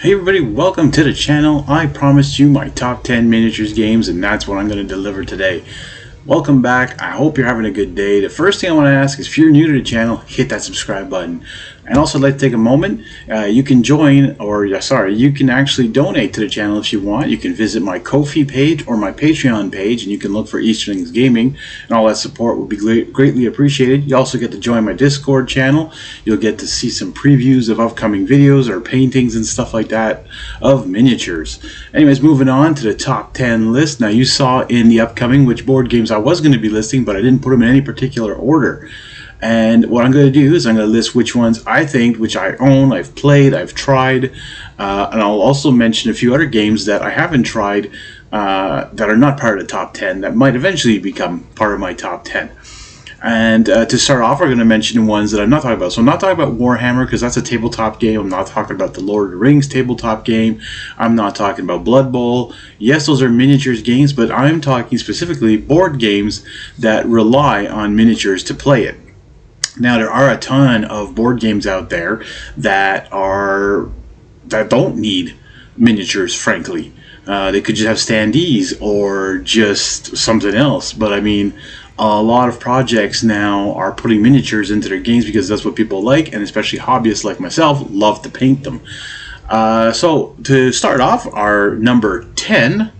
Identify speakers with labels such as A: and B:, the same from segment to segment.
A: Hey everybody, welcome to the channel. I promised you my top 10 miniatures games, and that's what I'm going to deliver today. Welcome back. I hope you're having a good day. The first thing I want to ask is, if you're new to the channel, hit that subscribe button. And also, I'd like to take a moment. You can join, you can actually donate to the channel if you want. You can visit my Ko-fi page or my Patreon page, and you can look for Easterlings Gaming, and all that support would be greatly appreciated. You also get to join my Discord channel. You'll get to see some previews of upcoming videos or paintings and stuff like that of miniatures. Anyways, moving on to the top 10 list. Now, you saw in the upcoming which board games I was going to be listing, but I didn't put them in any particular order. And what I'm going to do is I'm going to list which ones I think, which I own, I've played, I've tried, and I'll also mention a few other games that I haven't tried that are not part of the top 10 that might eventually become part of my top 10. And to start off, we're going to mention the ones that I'm not talking about. So I'm not talking about Warhammer, because that's a tabletop game. I'm not talking about the Lord of the Rings tabletop game. I'm not talking about Blood Bowl. Yes, those are miniatures games, but I'm talking specifically board games that rely on miniatures to play it. Now, there are a ton of board games out there that don't need miniatures, frankly. They could just have standees or just something else. But I mean, a lot of projects now are putting miniatures into their games because that's what people like, and especially hobbyists like myself love to paint them. So to start off, our number 10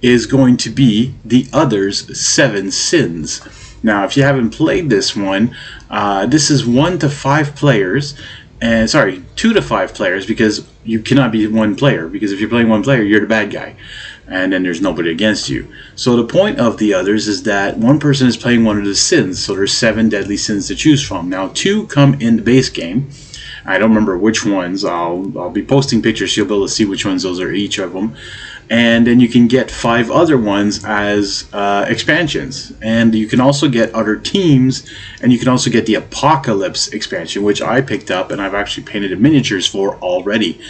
A: is going to be The Other's 7 Sins. Now, if you haven't played this one, this is 1 to 5 players, and 2 to 5 players, because you cannot be one player, because if you're playing one player, you're the bad guy, and then there's nobody against you. So the point of The Others is that one person is playing one of the sins, so there's 7 deadly sins to choose from. Now, 2 come in the base game. I don't remember which ones. I'll be posting pictures, so you'll be able to see which ones those are, each of them. And then you can get 5 other ones as expansions. And you can also get other teams, and you can also get the Apocalypse expansion, which I picked up and I've actually painted the miniatures for already.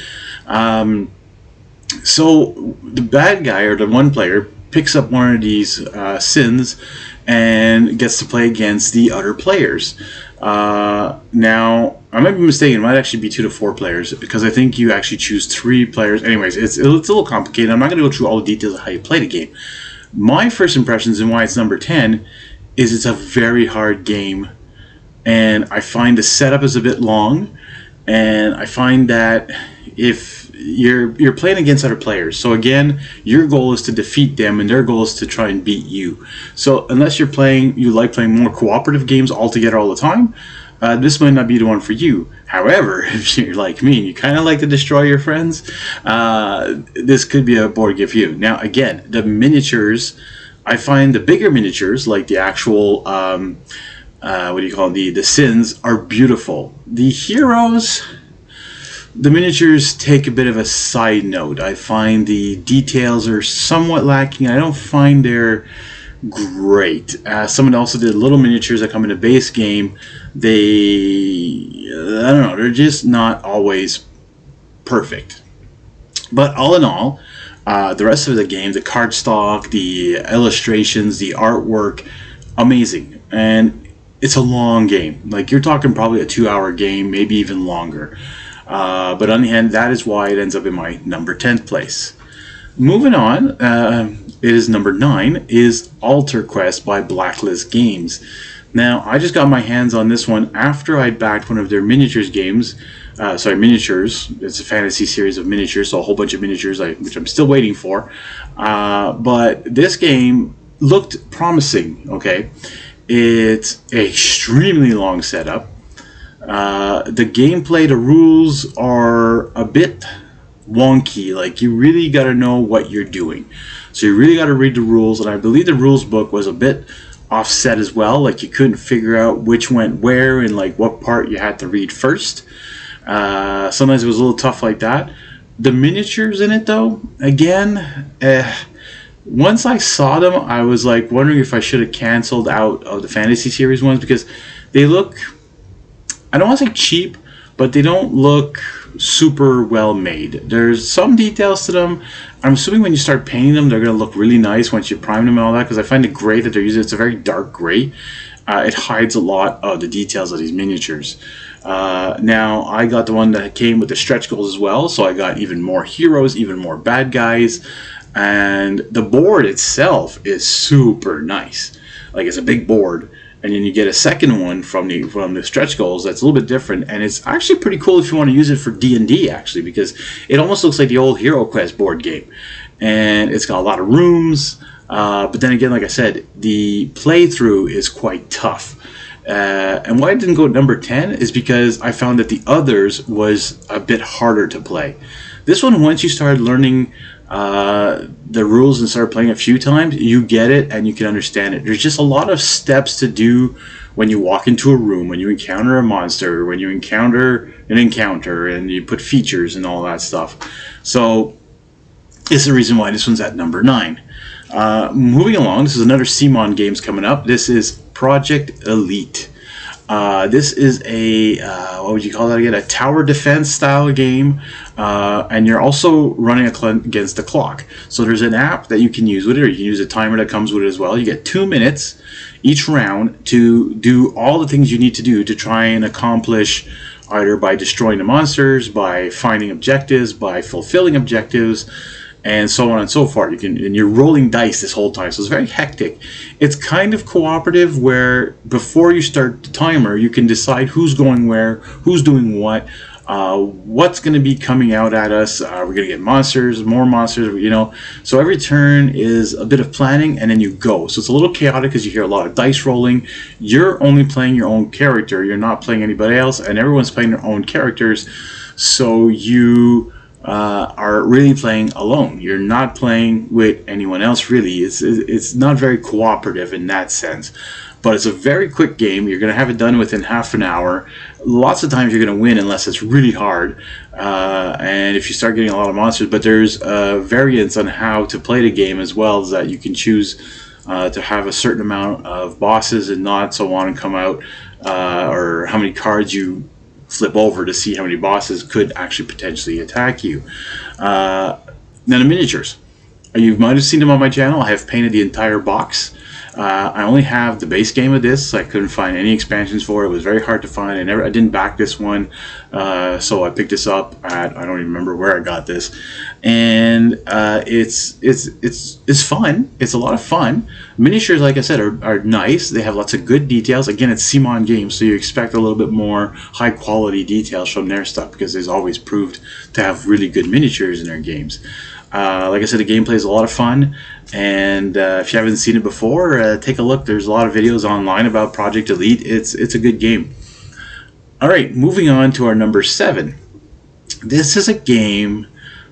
A: So the bad guy, or the one player, picks up one of these sins and gets to play against the other players. Now, I might be mistaken. It might actually be 2 to 4 players, because I think you actually choose 3 players. Anyways, it's a little complicated. I'm not going to go through all the details of how you play the game. My first impressions and why it's number 10 is it's a very hard game, and I find the setup is a bit long, and I find that if you're playing against other players, so again, your goal is to defeat them and their goal is to try and beat you. So unless you like playing more cooperative games altogether all the time, this might not be the one for you. However, if you're like me and you kind of like to destroy your friends, this could be a board game for you. Now, again, the miniatures, I find the bigger miniatures, like the actual the sins, are beautiful. The heroes, the miniatures take a bit of a side note. I find the details are somewhat lacking. I don't find they're great. Someone also did little miniatures that come in the base game. I don't know, they're just not always perfect. But all in all, the rest of the game, the cardstock, the illustrations, the artwork, amazing. And it's a long game. Like, you're talking probably a 2-hour game, maybe even longer. But on the hand, that is why it ends up in my number 10th place. Moving on, it is number 9, is AlterQuest by Blacklist Games. Now, I just got my hands on this one after I backed one of their miniatures games. Miniatures. It's a fantasy series of miniatures, so a whole bunch of miniatures, which I'm still waiting for. But this game looked promising, okay? It's an extremely long setup. The gameplay, the rules are a bit wonky. Like, you really got to know what you're doing. So you really got to read the rules, and I believe the rules book was a bit offset as well. Like, you couldn't figure out which went where and like what part you had to read first. Sometimes it was a little tough like that. The miniatures in it, though, again, once I saw them, I was like wondering if I should have canceled out of the fantasy series ones, because they look, I don't want to say cheap, but they don't look super well made. There's some details to them. I'm assuming when you start painting them, they're going to look really nice once you prime them and all that, because I find it gray that they're using. It's a very dark gray. It hides a lot of the details of these miniatures. Now I got the one that came with the stretch goals as well, so I got even more heroes, even more bad guys, and the board itself is super nice. Like, it's a big board, and then you get a second one from the stretch goals that's a little bit different, and it's actually pretty cool if you want to use it for D&D, actually, because it almost looks like the old HeroQuest board game, and it's got a lot of rooms. But then again, like I said, the playthrough is quite tough. And why I didn't go number 10 is because I found that the others was a bit harder to play. This one, once you start learning the rules and start playing a few times, you get it and you can understand it. There's just a lot of steps to do when you walk into a room, when you encounter a monster, when you encounter an encounter, and you put features and all that stuff. So it's the reason why this one's at number 9. Moving along, this is another CMON games coming up. This is Project Elite. This is a, what would you call that again? A tower defense style game. And you're also running against the clock. So there's an app that you can use with it, or you can use a timer that comes with it as well. You get 2 minutes each round to do all the things you need to do to try and accomplish, either by destroying the monsters, by finding objectives, by fulfilling objectives, and so on and so forth. And you're rolling dice this whole time, so it's very hectic. It's kind of cooperative, where before you start the timer, you can decide who's going where, who's doing what's going to be coming out at us. We're going to get monsters, more monsters, you know. So every turn is a bit of planning, and then you go. So it's a little chaotic because you hear a lot of dice rolling. You're only playing your own character. You're not playing anybody else, and everyone's playing their own characters. So you are really playing alone. You're not playing with anyone else, really. It's not very cooperative in that sense. But it's a very quick game. You're going to have it done within half an hour. Lots of times you're going to win unless it's really hard. And if you start getting a lot of monsters. But there's variants on how to play the game as well, is that you can choose to have a certain amount of bosses and not so on and come out, or how many cards you flip over to see how many bosses could actually potentially attack you. Now the miniatures. You might have seen them on my channel. I have painted the entire box. I only have the base game of this. I couldn't find any expansions for it. It was very hard to find. I didn't back this one, so I picked this up at, I don't even remember where I got this, and it's fun. It's a lot of fun. Miniatures, like I said, are nice. They have lots of good details. Again, it's CMON games, so you expect a little bit more high quality details from their stuff, because they've always proved to have really good miniatures in their games. Like I said, the gameplay is a lot of fun, and if you haven't seen it before, take a look. There's a lot of videos online about Project Elite. It's a good game. Alright, moving on to our number 7. This is a game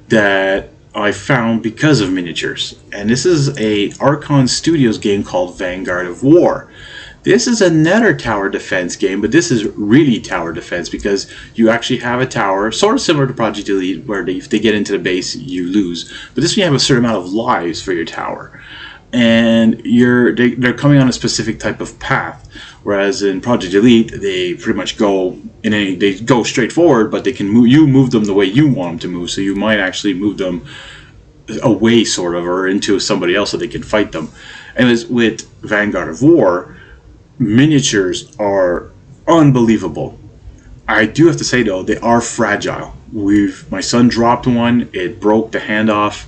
A: that I found because of miniatures, and this is a Archon Studios game called Vanguard of War. This is another tower defense game, but this is really tower defense, because you actually have a tower, sort of similar to Project Elite, where if they get into the base, you lose. But this one, you have a certain amount of lives for your tower, and they're coming on a specific type of path. Whereas in Project Elite, they pretty much go they go straight forward, but they can move. You move them the way you want them to move, so you might actually move them away, sort of, or into somebody else so they can fight them. And with Vanguard of War, miniatures are unbelievable. I do have to say though, they are fragile. My son dropped one, it broke the hand off,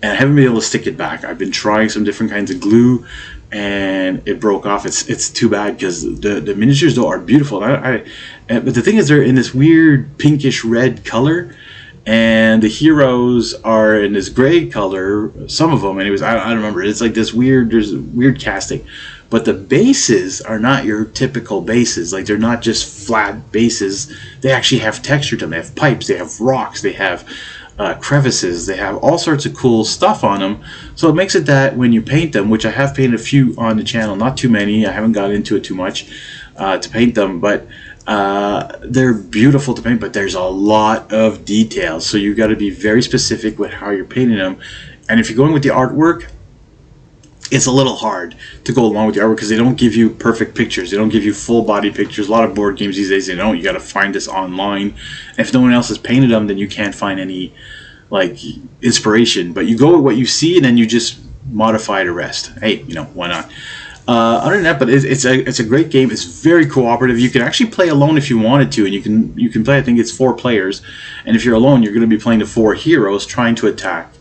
A: and I haven't been able to stick it back. I've been trying some different kinds of glue, and it broke off. It's too bad, because the miniatures though are beautiful. But the thing is, they're in this weird pinkish red color, and the heroes are in this gray color. Some of them, anyways. I don't remember. It's like this weird. There's weird casting. But the bases are not your typical bases. Like, they're not just flat bases. They actually have texture to them. They have pipes. They have rocks. They have crevices. They have all sorts of cool stuff on them. So it makes it that when you paint them, which I have painted a few on the channel, not too many. I haven't got into it too much to paint them, but they're beautiful to paint. But there's a lot of details, so you've got to be very specific with how you're painting them. And if you're going with the artwork, it's a little hard to go along with the artwork, because they don't give you perfect pictures. They don't give you full body pictures. A lot of board games these days, they don't. You got to find this online. And if no one else has painted them, then you can't find any like inspiration. But you go with what you see, and then you just modify the rest. Hey, why not? Other than that, but it's a great game. It's very cooperative. You can actually play alone if you wanted to, and you can play. I think it's 4 players, and if you're alone, you're going to be playing the 4 heroes trying to attack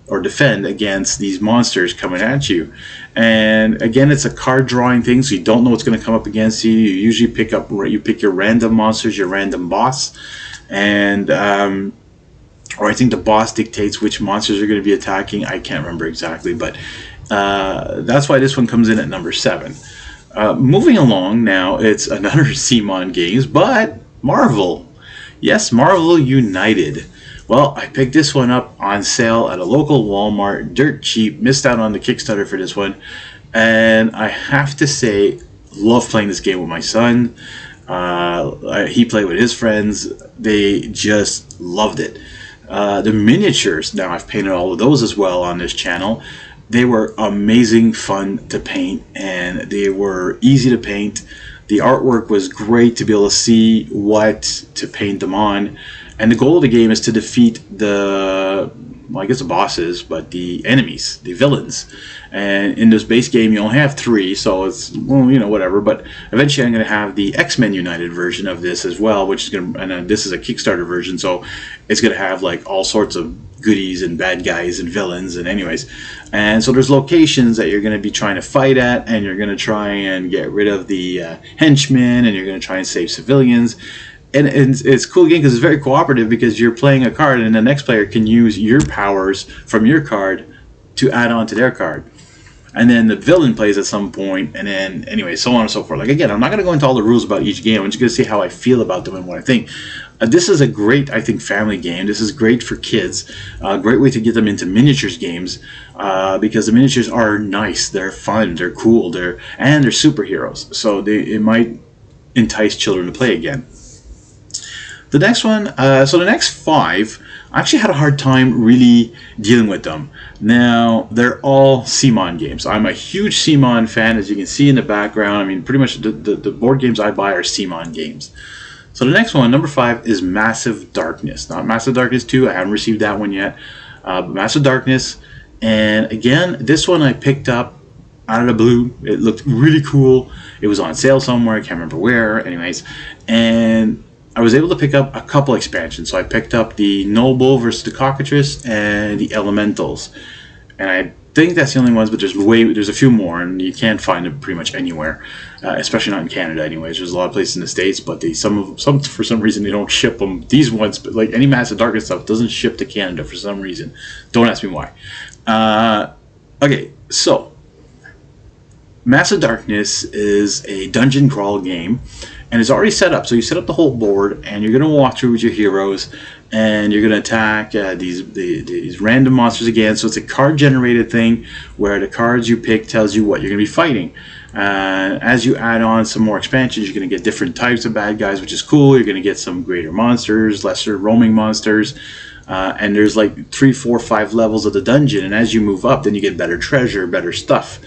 A: or defend against these monsters coming at you. And again, it's a card drawing thing, so you don't know what's going to come up against you. You usually pick your random monsters, your random boss, and or I think the boss dictates which monsters are going to be attacking. I can't remember exactly, but that's why this one comes in at number 7. Moving along now, it's another CMON games, but Marvel. Yes, Marvel United. Well, I picked this one up on sale at a local Walmart, dirt cheap. Missed out on the Kickstarter for this one, and I have to say, love playing this game with my son. He played with his friends. They just loved it. The miniatures, now I've painted all of those as well on this channel. They were amazing fun to paint, and they were easy to paint. The artwork was great to be able to see what to paint them on. And the goal of the game is to defeat the, well, I guess the bosses, but the enemies, the villains. And in this base game, you only have 3, so it's, well, you know, whatever. But eventually I'm going to have the X-Men United version of this as well, which is going to, and this is a Kickstarter version, so it's going to have like all sorts of goodies and bad guys and villains and anyways. And so there's locations that you're going to be trying to fight at, and you're going to try and get rid of the henchmen, and you're going to try and save civilians. And it's a cool game because it's very cooperative, because you're playing a card and the next player can use your powers from your card to add on to their card. And then the villain plays at some point, and then anyway, so on and so forth. Like, again, I'm not going to go into all the rules about each game. I'm just going to say how I feel about them and what I think. This is a great, I think, family game. This is great for kids. Great way to get them into miniatures games, because the miniatures are nice. They're fun. They're cool. They're superheroes. So it might entice children to play again. The next one, so the next 5, I actually had a hard time really dealing with them. Now, they're all CMON games. I'm a huge CMON fan, as you can see in the background. I mean, pretty much the board games I buy are CMON games. So the next one, number 5, is Massive Darkness. Not Massive Darkness 2, I haven't received that one yet. But Massive Darkness, and again, this one I picked up out of the blue. It looked really cool. It was on sale somewhere, I can't remember where, anyways. And I was able to pick up a couple expansions. So I picked up the Noble versus the Cockatrice and the Elementals. And I think that's the only ones, but there's a few more, and you can't find them pretty much anywhere, especially not in Canada anyways. There's a lot of places in the States, but some for some reason they don't ship them. These ones, but like any Massive Darkness stuff, doesn't ship to Canada for some reason. Don't ask me why. Okay, so Massive Darkness is a dungeon crawl game, and it's already set up. So you set up the whole board, and you're going to walk through with your heroes, and you're going to attack these random monsters again. So it's a card generated thing where the cards you pick tells you what you're going to be fighting. As you add on some more expansions, you're going to get different types of bad guys, which is cool. You're going to get some greater monsters, lesser roaming monsters. And there's like 3, 4, 5 levels of the dungeon, and as you move up, then you get better treasure, better stuff.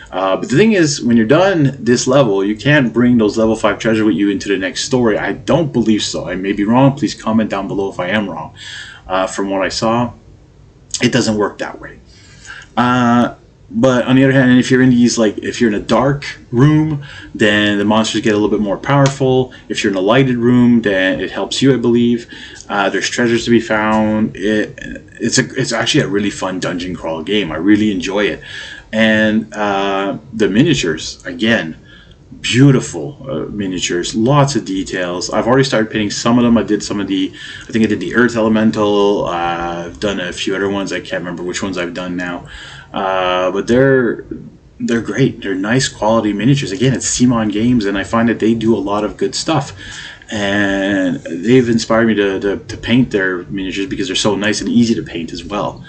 A: But the thing is, when you're done this level, you can't bring those level 5 treasure with you into the next story. I don't believe so. I may be wrong. Please comment down below if I am wrong. From what I saw, it doesn't work that way. But on the other hand, if you're in if you're in a dark room, then the monsters get a little bit more powerful. If you're in a lighted room, then it helps you, I believe. There's treasures to be found. It's actually a really fun dungeon crawl game. I really enjoy it. And the miniatures, again, beautiful miniatures, lots of details. I've already started painting some of them. I think I did the Earth Elemental. I've done a few other ones. I can't remember which ones I've done now. But they're great. They're nice quality miniatures. Again, it's CMON Games, and I find that they do a lot of good stuff. And they've inspired me to paint their miniatures because they're so nice and easy to paint as well.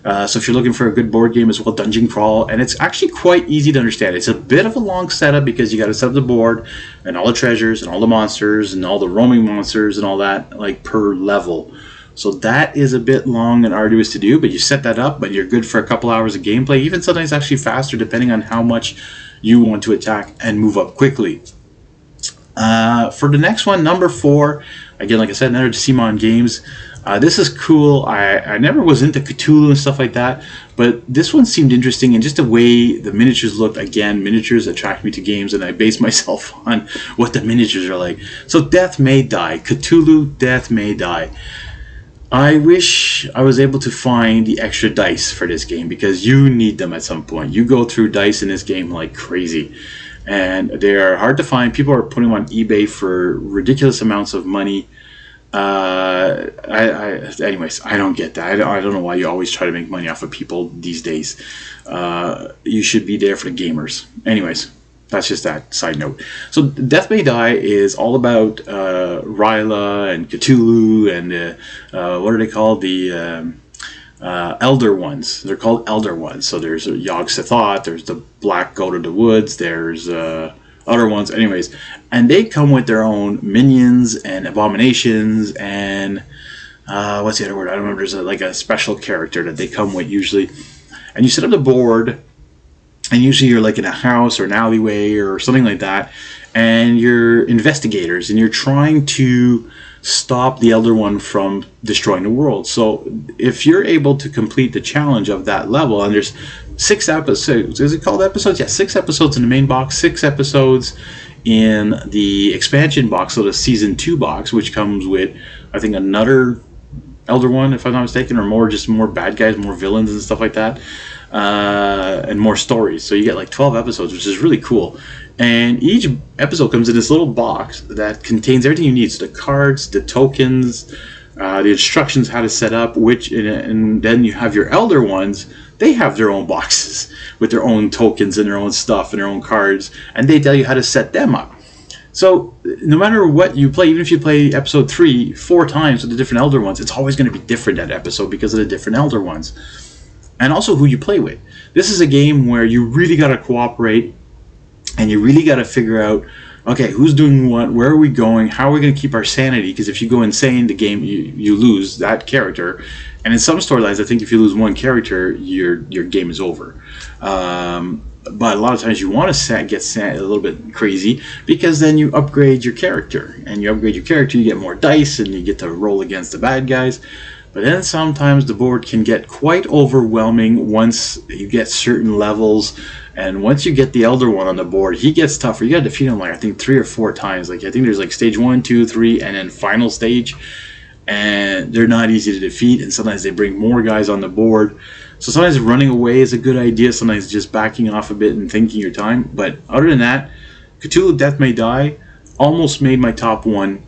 A: So if you're looking for a good board game as well, dungeon crawl, and it's actually quite easy to understand. It's a bit of a long setup because you got to set up the board and all the treasures and all the monsters and all the roaming monsters and all that, like per level. So that is a bit long and arduous to do, but you set that up, but you're good for a couple hours of gameplay, even sometimes actually faster depending on how much you want to attack and move up quickly. For the next one, number 4, again, like I said, another CMON Games. This is cool. I never was into Cthulhu and stuff like that, but this one seemed interesting, and just the way the miniatures looked. Again, miniatures attract me to games, and I base myself on what the miniatures are like. So Death May Die. Cthulhu, Death May Die. I wish I was able to find the extra dice for this game, because you need them at some point. You go through dice in this game like crazy, and they are hard to find. People are putting them on eBay for ridiculous amounts of money. Anyways, I don't get that. I don't know why you always try to make money off of people these days. You should be there for the gamers. Anyways, that's just that side note. So Death May Die is all about Ryla and Cthulhu and what are they called? The Elder Ones. They're called Elder Ones. So there's Yog Sothoth, there's the Black Goat of the Woods, there's other ones. Anyways, and they come with their own minions and abominations and what's the other word? I don't remember. There's like a special character that they come with usually. And you set up the board, and usually you're like in a house or an alleyway or something like that, and you're investigators, and you're trying to stop the Elder One from destroying the world. So if you're able to complete the challenge of that level, and there's 6 episodes, is it called episodes? Yeah, 6 episodes in the main box, 6 episodes in the expansion box, so the season 2 box, which comes with, I think, another Elder One, if I'm not mistaken, or more bad guys, more villains and stuff like that, and more stories. So you get like 12 episodes, which is really cool. And each episode comes in this little box that contains everything you need. So the cards, the tokens, the instructions how to set up, and then you have your Elder Ones. They have their own boxes with their own tokens and their own stuff and their own cards, and they tell you how to set them up. So no matter what you play, even if you play episode 3 4 times with the different Elder Ones, it's always going to be different that episode because of the different Elder Ones. And also who you play with. This is a game where you really got to cooperate, and you really got to figure out, okay, who's doing what, where are we going, how are we going to keep our sanity, because if you go insane, the game, you lose that character. And in some storylines, I think if you lose one character, your game is over. But a lot of times you want to get a little bit crazy, because then you upgrade your character. And you upgrade your character, you get more dice, and you get to roll against the bad guys. But then sometimes the board can get quite overwhelming once you get certain levels. And once you get the Elder One on the board, he gets tougher. You got to defeat him like, I think, 3 or 4 times. Like, I think there's like stage 1, 2, 3, and then final stage. And they're not easy to defeat. And sometimes they bring more guys on the board. So sometimes running away is a good idea. Sometimes just backing off a bit and thinking your time. But other than that, Cthulhu Death May Die almost made my top 1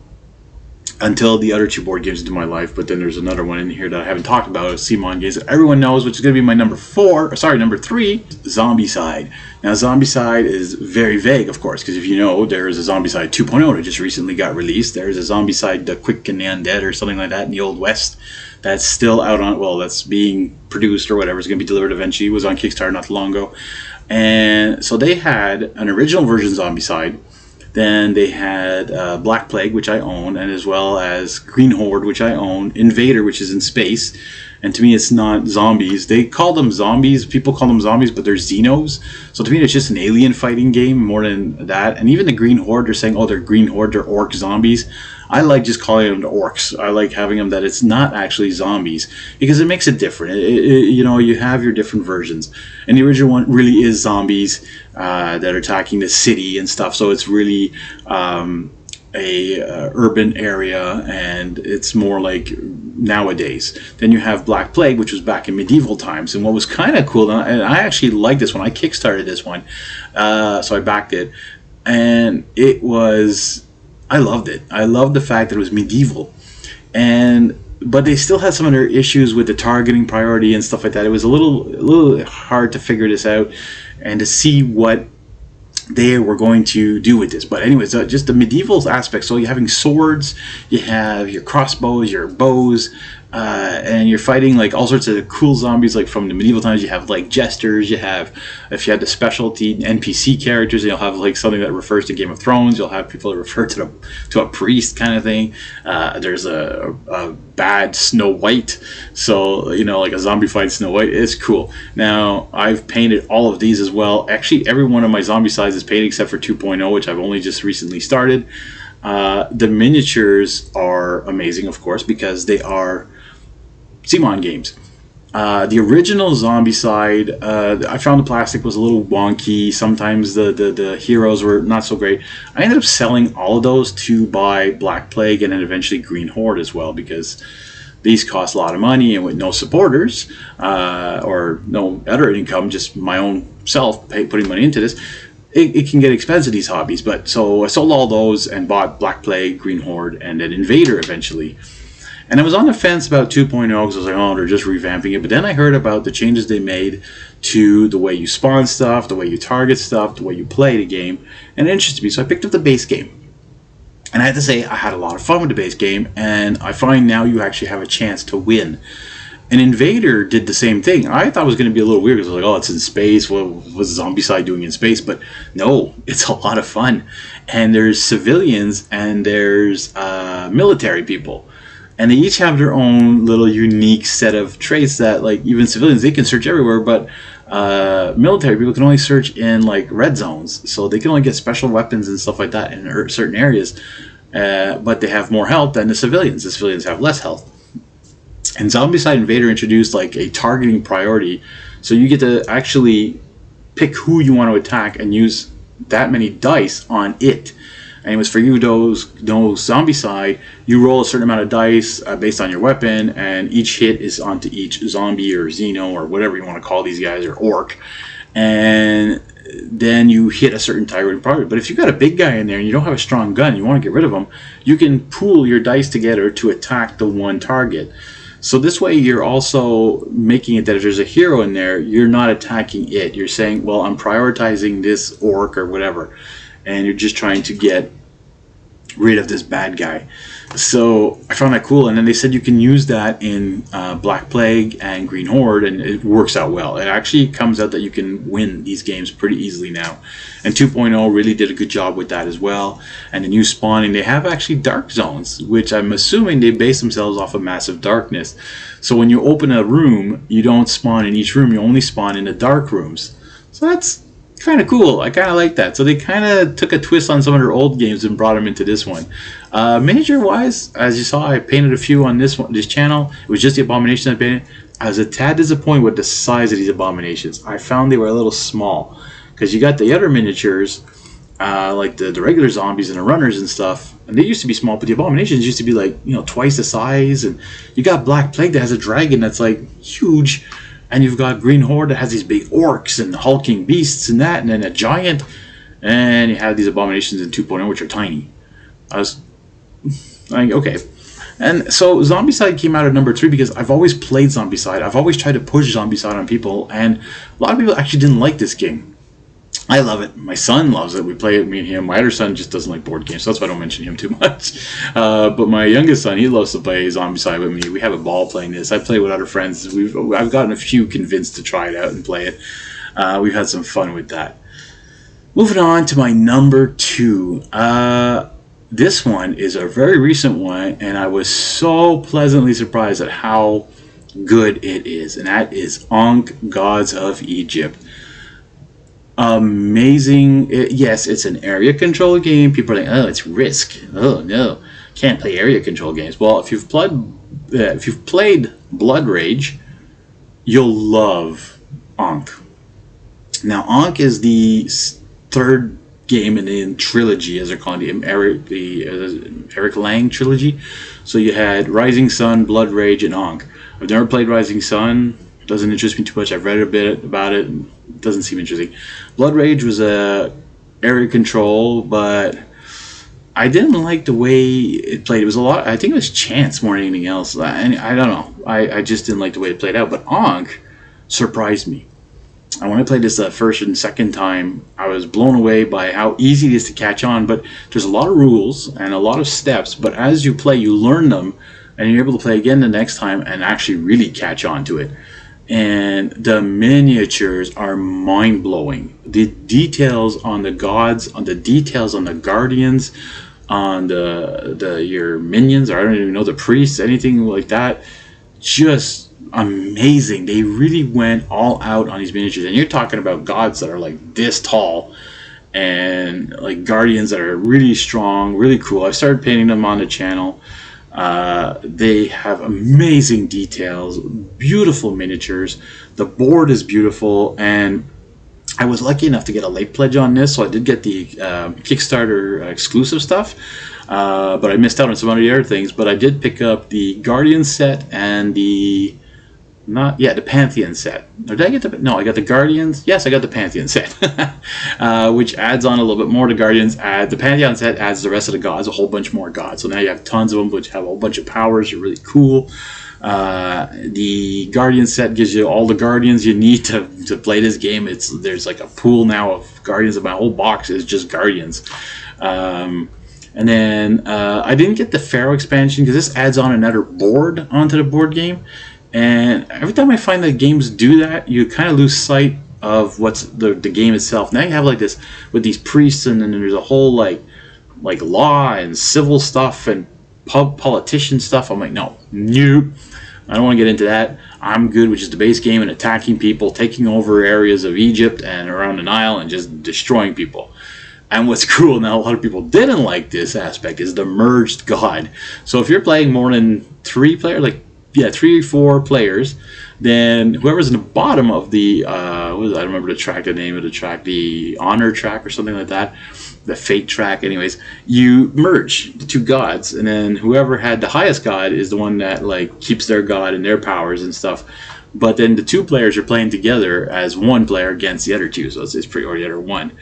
A: until the other 2 board games into my life. But then there's another one in here that I haven't talked about, CMON games that everyone knows, which is going to be my number 3, Zombicide. Now, Zombicide is very vague, of course, because if you know, there is a Zombicide 2.0 that just recently got released. There's a Zombicide The Quick and the Undead or something like that in the Old West that's still out on, well, that's being produced or whatever. It's going to be delivered eventually. It was on Kickstarter not too long ago. And so they had an original version Zombicide. Then they had Black Plague, which I own, and as well as Green Horde, which I own, Invader, which is in space. And to me, it's not zombies. They call them zombies. People call them zombies, but they're Xenos. So to me, it's just an alien fighting game more than that. And even the Green Horde, they're saying, oh, they're Green Horde, they're orc zombies. I like just calling them the orcs. I like having them that it's not actually zombies, because it makes it different. You know, you have your different versions. And the original one really is zombies that are attacking the city and stuff. So it's really urban area, and it's more like nowadays. Then you have Black Plague, which was back in medieval times. And what was kind of cool, and I actually liked this one. I kickstarted this one, so I backed it, and it was, I loved it. I loved the fact that it was medieval, but they still had some of their issues with the targeting priority and stuff like that. It was a little hard to figure this out and to see what they were going to do with this. But anyways, just the medieval aspect. So you're having swords, you have your crossbows, your bows, and you're fighting like all sorts of cool zombies. Like from the medieval times, you have like jesters. You have, if you had the specialty NPC characters, you'll have like something that refers to Game of Thrones. You'll have people that refer to a priest kind of thing. There's a bad Snow White, so you know, like a zombie fight Snow White. It's cool. Now I've painted all of these as well. Actually, every one of my Zombicides is painted except for 2.0, which I've only just recently started. The miniatures are amazing, of course, because they are CMON games. The original Zombicide, I found the plastic was a little wonky. Sometimes the heroes were not so great. I ended up selling all of those to buy Black Plague and then eventually Green Horde as well, because these cost a lot of money, and with no supporters or no other income, just my own self putting money into this, it can get expensive, these hobbies. But so I sold all those and bought Black Plague, Green Horde, and then Invader eventually. And I was on the fence about 2.0 because I was like, oh, they're just revamping it. But then I heard about the changes they made to the way you spawn stuff, the way you target stuff, the way you play the game, and it interested me. So I picked up the base game. And I had to say, I had a lot of fun with the base game, and I find now you actually have a chance to win. And Invader did the same thing. I thought it was going to be a little weird because I was like, oh, it's in space. What was Zombicide doing in space? But no, it's a lot of fun. And there's civilians and there's military people. And they each have their own little unique set of traits that, like, even civilians, they can search everywhere, but military people can only search in, like, red zones. So they can only get special weapons and stuff like that in certain areas. But they have more health than the civilians. The civilians have less health. And Zombicide Invader introduced, like, a targeting priority. So you get to actually pick who you want to attack and use that many dice on it. And it was for you, those Zombicide, you roll a certain amount of dice based on your weapon, and each hit is onto each zombie or xeno or whatever you want to call these guys, or orc. And then you hit a certain target priority. But if you've got a big guy in there and you don't have a strong gun, you want to get rid of him, you can pool your dice together to attack the one target. So this way you're also making it that if there's a hero in there, you're not attacking it. You're saying, well, I'm prioritizing this orc or whatever. And you're just trying to get rid of this bad guy. So I found that cool. And then they said you can use that in Black Plague and Green Horde, and it works out well. It actually comes out that you can win these games pretty easily now. And 2.0 really did a good job with that as well. And the new spawning, they have actually dark zones, which I'm assuming they base themselves off of massive darkness. So when you open a room, you don't spawn in each room, you only spawn in the dark rooms. So that's kind of cool. I kind of like that. So they kind of took a twist on some of their old games and brought them into this one. Miniature wise, as you saw, I painted a few on this channel. It was just the abominations I painted. I was a tad disappointed with the size of these abominations. I found they were a little small, because you got the other miniatures, like the regular zombies and the runners and stuff, and they used to be small, but the abominations used to be like, you know, twice the size. And you got Black Plague that has a dragon that's like huge. And you've got Green Horde that has these big orcs and hulking beasts and that, and then a giant. And you have these abominations in 2.0, which are tiny. I was like, okay. And so Zombicide came out at number 3 because I've always played Zombicide. I've always tried to push Zombicide on people, and a lot of people actually didn't like this game. I love it. My son loves it. We play it, me and him. My other son just doesn't like board games, so that's why I don't mention him too much. But my youngest son, he loves to play Zombicide with me. We have a ball playing this. I play with other friends. I've gotten a few convinced to try it out and play it. We've had some fun with that. Moving on to my number 2. This one is a very recent one, and I was so pleasantly surprised at how good it is. And that is Ankh, Gods of Egypt. Amazing. Yes, it's an area control game. People are like, oh, it's Risk. Oh no, can't play area control games. Well, if you've played Blood Rage, you'll love Ankh. Now, Ankh is the third game in the trilogy, as they're calling the Eric Lang trilogy. So you had Rising Sun, Blood Rage, and Ankh. I've never played Rising Sun. Doesn't interest me too much. I've read a bit about it. It doesn't seem interesting. Blood Rage was a area control, but I didn't like the way it played. It was a lot. I think it was chance more than anything else. I don't know. I just didn't like the way it played out. But Ankh surprised me. And when I played this the first and second time, I was blown away by how easy it is to catch on. But there's a lot of rules and a lot of steps. But as you play, you learn them, and you're able to play again the next time and actually really catch on to it. And the miniatures are mind-blowing. The details on the gods, on the details on the guardians, on your minions, or I don't even know, the priests, anything like that, just amazing. They really went all out on these miniatures. And you're talking about gods that are like this tall. and like guardians that are really strong, really cool. I started painting them on the channel. They have amazing details, beautiful miniatures. The board is beautiful, and I was lucky enough to get a late pledge on this, so I did get the Kickstarter exclusive stuff, but I missed out on some other things. But I did pick up the Guardian set and the the Pantheon set. Or did I get the... No, I got the Guardians. Yes, I got the Pantheon set, which adds on a little bit more to Guardians. The Pantheon set adds the rest of the gods, a whole bunch more gods. So now you have tons of them, which have a whole bunch of powers. They're really cool. The Guardian set gives you all the Guardians you need to play this game. There's like a pool now of Guardians, and my whole box is just Guardians. And then I didn't get the Pharaoh expansion because this adds on another board onto the board game. And every time I find that games do that, you kind of lose sight of what's the game itself. Now you have like this with these priests, and then there's a whole like law and civil stuff and politician stuff. I'm like, no, nope. I don't want to get into that. I'm good with just the base game and attacking people, taking over areas of Egypt and around the Nile and just destroying people. And what's cool now, a lot of people didn't like this aspect, is the merged god. So if you're playing more than 3 players, 3 or 4 players, then whoever's in the bottom of the I don't remember the name of the track, the honor track or something like that, the fate track. Anyways, you merge the 2 gods, and then whoever had the highest god is the one that like keeps their god and their powers and stuff. But then the 2 players are playing together as 1 player against the other 2, so it's pretty, or the other 1.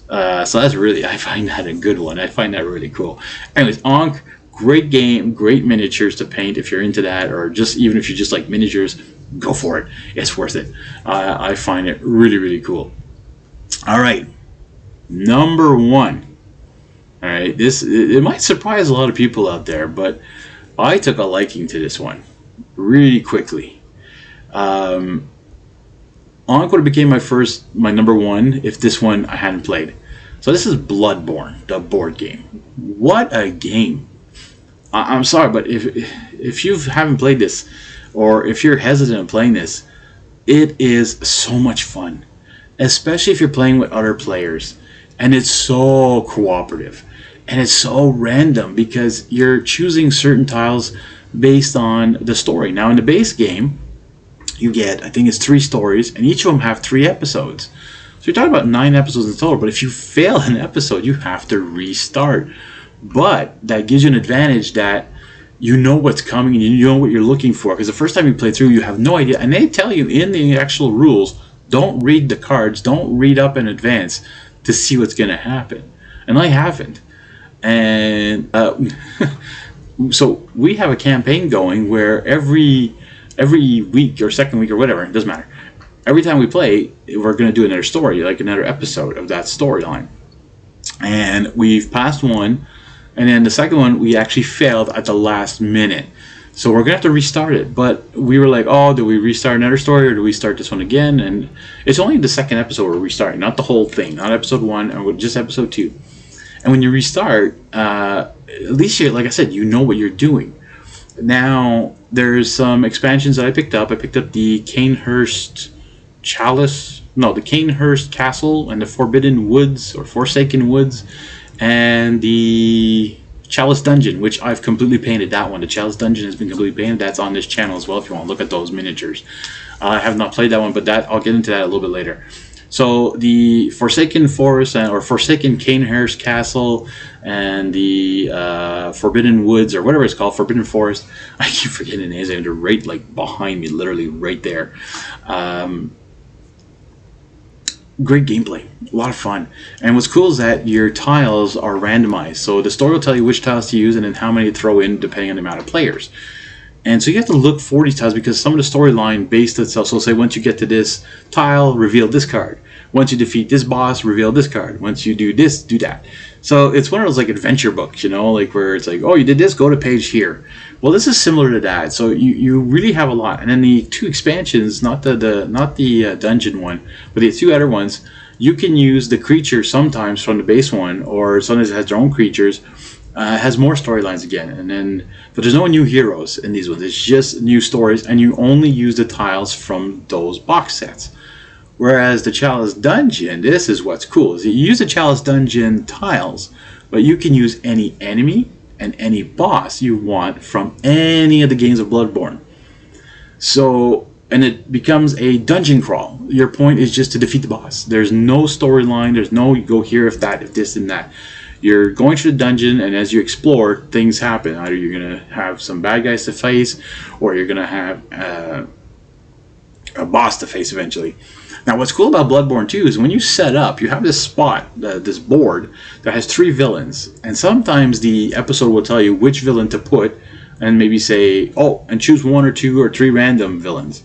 A: So that's really, I find that a good one. I find that really cool. Anyways, Ankh. Great game, great miniatures to paint if you're into that, or just even if you just like miniatures, go for it. It's worth it. I find it really, really cool. All right, number 1. All right, it might surprise a lot of people out there, but I took a liking to this one really quickly. Ankh would have became my number 1 if this one I hadn't played. So this is Bloodborne, the board game. What a game! I'm sorry, but if you haven't played this, or if you're hesitant in playing this, it is so much fun, especially if you're playing with other players. And it's so cooperative, and it's so random because you're choosing certain tiles based on the story. Now in the base game, you get, I think it's 3 stories, and each of them have 3 episodes. So you're talking about 9 episodes in total, but if you fail an episode, you have to restart. But that gives you an advantage that you know what's coming and you know what you're looking for, because the first time you play through, you have no idea. And they tell you in the actual rules, don't read the cards, don't read up in advance to see what's going to happen. And I haven't. And so we have a campaign going where every week or second week or whatever, it doesn't matter, every time we play, we're going to do another story, like another episode of that storyline. And we've passed one, and then the second one we actually failed at the last minute, so we're gonna have to restart it. But we were like, oh, do we restart another story, or do we start this one again? And it's only the second episode we're restarting, not the whole thing, not episode 1 or just episode 2. And when you restart, at least you, like I said, you know what you're doing. Now there's some expansions that I picked up. I picked up the Canehurst the Canehurst Castle and the Forbidden Woods or Forsaken Woods, and the Chalice Dungeon, which I've completely painted. That one, the Chalice Dungeon, has been completely painted. That's on this channel as well if you want to look at those miniatures. I have not played that one, but I'll get into that a little bit later. So the Forsaken Forest or Forsaken Canehurst Castle and the Forbidden Woods, or whatever it's called, Forbidden Forest. I keep forgetting the names. They're right like behind me, literally right there. Great gameplay, a lot of fun. And what's cool is that your tiles are randomized, so the story will tell you which tiles to use and then how many to throw in depending on the amount of players. And so you have to look for these tiles because some of the storyline based itself. So say once you get to this tile, reveal this card. Once you defeat this boss, reveal this card. Once you do this, do that. So it's one of those like adventure books, you know, like where it's like, oh, you did this, go to page here. Well, this is similar to that. So you really have a lot. And then the 2 expansions, not the dungeon one, but the 2 other ones, you can use the creatures sometimes from the base one, or sometimes it has their own creatures. Has more storylines again, but there's no new heroes in these ones. It's just new stories, and you only use the tiles from those box sets, Whereas the Chalice Dungeon, this is what's cool, is you use the Chalice Dungeon tiles, but you can use any enemy and any boss you want from any of the games of Bloodborne. So, and it becomes a dungeon crawl. Your point is just to defeat the boss. There's no storyline, there's no you go here if that, if this and that. You're going through the dungeon, and as you explore, things happen. Either you're going to have some bad guys to face, or you're going to have a boss to face eventually. Now, what's cool about Bloodborne 2 is when you set up, you have this spot, this board, that has 3 villains. And sometimes the episode will tell you which villain to put, and maybe say, oh, and choose 1 or 2 or 3 random villains.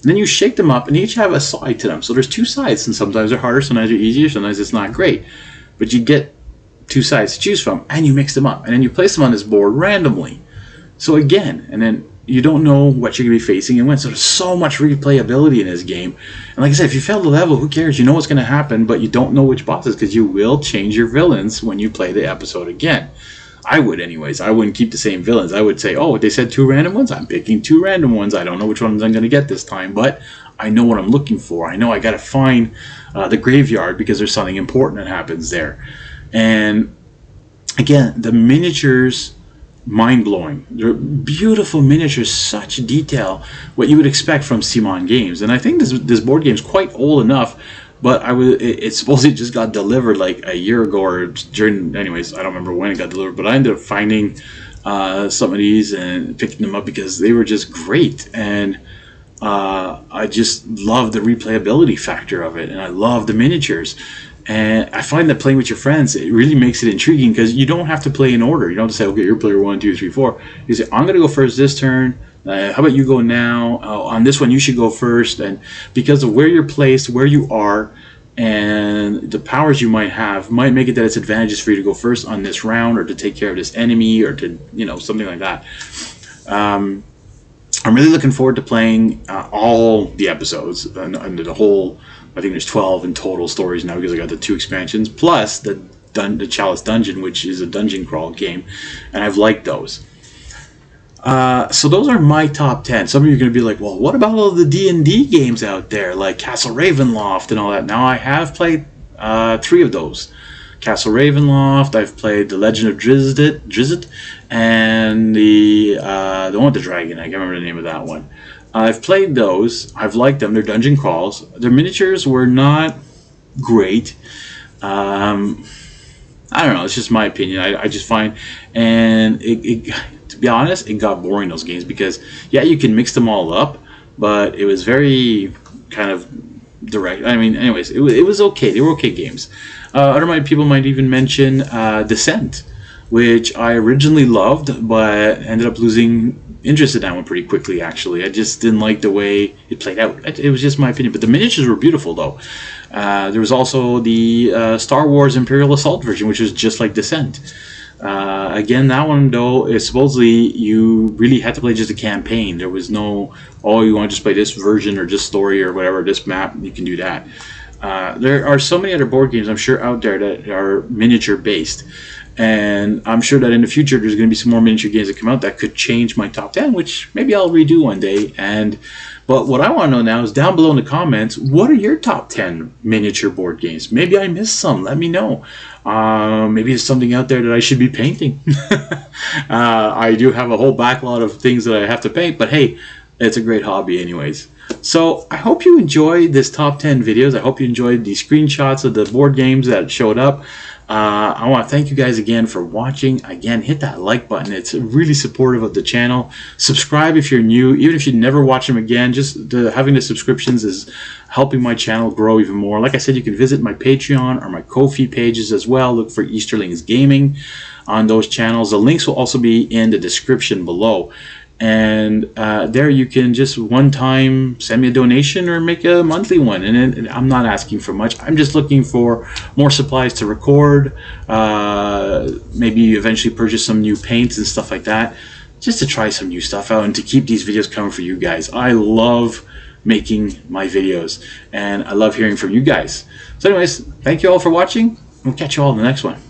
A: And then you shake them up, and each have a side to them. So there's 2 sides, and sometimes they're harder, sometimes they're easier, sometimes it's not great. But you get 2 sides to choose from, and you mix them up. And then you place them on this board randomly. So again, and then you don't know what you're going to be facing and when. So there's so much replayability in this game. And like I said, if you fail the level, who cares? You know what's going to happen, but you don't know which bosses, because you will change your villains when you play the episode again. I would anyways. I wouldn't keep the same villains. I would say, oh, they said 2 random ones? I'm picking 2 random ones. I don't know which ones I'm going to get this time, but I know what I'm looking for. I know I got to find the graveyard because there's something important that happens there. And again, the miniatures, mind-blowing. They're beautiful miniatures, such detail, what you would expect from CMON games. And I think this board game is quite old enough, but it supposedly just got delivered like a year ago, or during, anyways, I don't remember when it got delivered, but I ended up finding some of these and picking them up because they were just great. And I just love the replayability factor of it, and I love the miniatures. And I find that playing with your friends, it really makes it intriguing, because you don't have to play in order. You don't have to say, okay, you're player 1, 2, 3, 4. You say, I'm going to go first this turn. How about you go now? On this one, you should go first. And because of where you're placed, where you are, and the powers you might have, might make it that it's advantageous for you to go first on this round, or to take care of this enemy, or to, you know, something like that. I'm really looking forward to playing all the episodes under the whole. I think there's 12 in total stories now, because I got the 2 expansions plus the Chalice Dungeon, which is a dungeon crawl game, and I've liked those. So those are my top 10. Some of you are going to be like, well, what about all the D&D games out there, like Castle Ravenloft and all that? Now, I have played 3 of those. Castle Ravenloft, I've played The Legend of Drizzt, and the one with the dragon. I can't remember the name of that one. I've played those. I've liked them. They're dungeon crawls. Their miniatures were not great. I don't know. It's just my opinion. I just find, and to be honest, it got boring, those games, because yeah, you can mix them all up, but it was very kind of direct. I mean, anyways, it was okay. They were okay games. Other people might even mention Descent, which I originally loved, but ended up losing interest in that one pretty quickly, actually. I just didn't like the way it played out. It was just my opinion. But the miniatures were beautiful, though. There was also the Star Wars Imperial Assault version, which was just like Descent. Again, that one, though, is supposedly you really had to play just a campaign. There was no, oh, you want to just play this version or this story or whatever, this map, you can do that. There are so many other board games, I'm sure, out there that are miniature-based. And I'm sure that in the future there's going to be some more miniature games that come out that could change my top 10, which maybe I'll redo one day. But what I want to know now is, down below in the comments, what are your top 10 miniature board games? Maybe I missed some. Let me know. Maybe there's something out there that I should be painting. I do have a whole backlog of things that I have to paint, but hey, it's a great hobby anyways. So I hope you enjoyed this top 10 videos. I hope you enjoyed the screenshots of the board games that showed up. I want to thank you guys again for watching. Again, hit that like button. It's really supportive of the channel. Subscribe if you're new. Even if you never watch them again, just having the subscriptions is helping my channel grow even more. Like I said, you can visit my Patreon or my Ko-fi pages as well. Look for Easterlings Gaming on those channels. The links will also be in the description below. And there you can just one time send me a donation or make a monthly one. And I'm not asking for much. I'm just looking for more supplies to record, maybe eventually purchase some new paints and stuff like that, just to try some new stuff out and to keep these videos coming for you guys. I love making my videos, and I love hearing from you guys. So anyways, thank you all for watching. We'll catch you all in the next one.